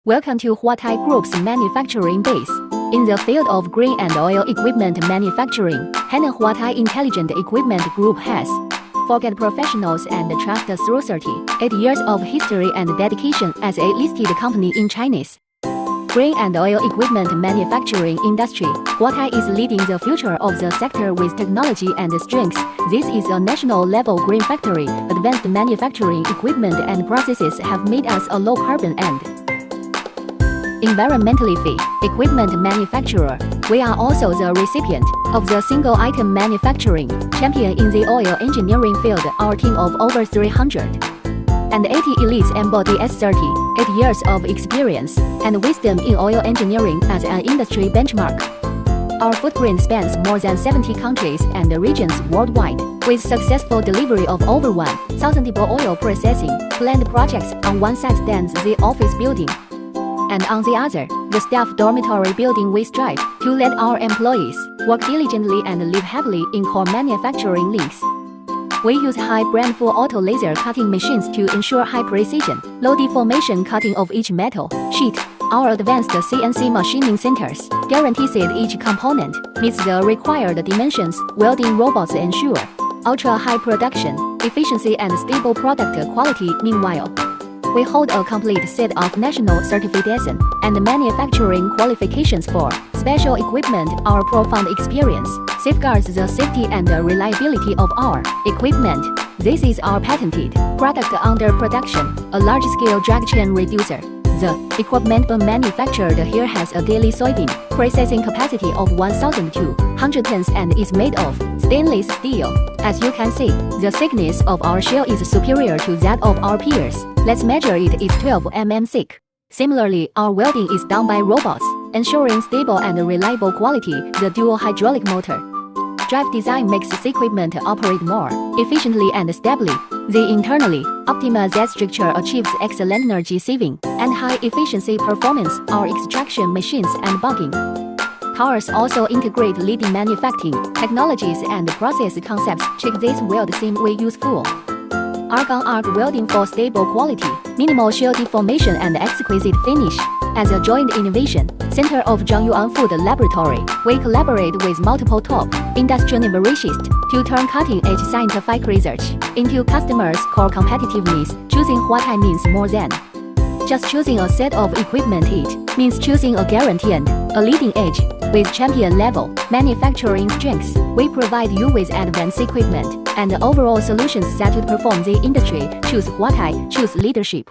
Welcome to Huatai Group's manufacturing base. In the field of grain and oil equipment manufacturing, Hainan Huatai Intelligent Equipment Group has forget professionals and trust through 38 years of history and dedication as a listed company in Chinese grain and oil equipment manufacturing industry. Huatai is leading the future of the sector with technology and strengths. This is a national-level grain factory. Advanced manufacturing equipment and processes have made us a low-carbon and environmentally free equipment manufacturer. We are also the recipient of the single-item manufacturing champion in the oil engineering field. Our team of over 380 elites embody 38 years of experience and wisdom in oil engineering as an industry benchmark. Our footprint spans more than 70 countries and regions worldwide, with successful delivery of over 1,000 oil processing plant projects. On one side stands the office building, and on the other, the staff dormitory building. We strive to let our employees work diligently and live happily in core manufacturing links. We use high-brand full auto laser cutting machines to ensure high precision, low deformation cutting of each metal sheet. Our advanced CNC machining centers guarantees that each component meets the required dimensions. Welding robots ensure ultra-high production efficiency and stable product quality. Meanwhile, we hold a complete set of national certification and manufacturing qualifications for special equipment. Our profound experience safeguards the safety and reliability of our equipment. This is our patented product under production, a large-scale drag chain reducer. The equipment manufactured here has a daily soybean processing capacity of 1,200 tons and is made of stainless steel. As you can see, the thickness of our shell is superior to that of our peers. Let's measure it. It's 12 mm thick. Similarly, our welding is done by robots, ensuring stable and reliable quality. The dual hydraulic motor drive design makes this equipment operate more efficiently and stably. The internally optimized Z structure achieves excellent energy saving and high efficiency performance. Our extraction machines and bugging cars also integrate leading manufacturing technologies and process concepts. Check this weld seam. We use full argon arc welding for stable quality, minimal shell deformation and exquisite finish. As a joint innovation center of Zhangyuan Food Laboratory, we collaborate with multiple top industry universities to turn cutting-edge scientific research into customers' core competitiveness. Choosing Huatai means more than just choosing a set of equipment. It means choosing a guarantee and a leading edge. With champion-level manufacturing strengths, we provide you with advanced equipment and overall solutions that would perform the industry. Choose Huatai, choose leadership.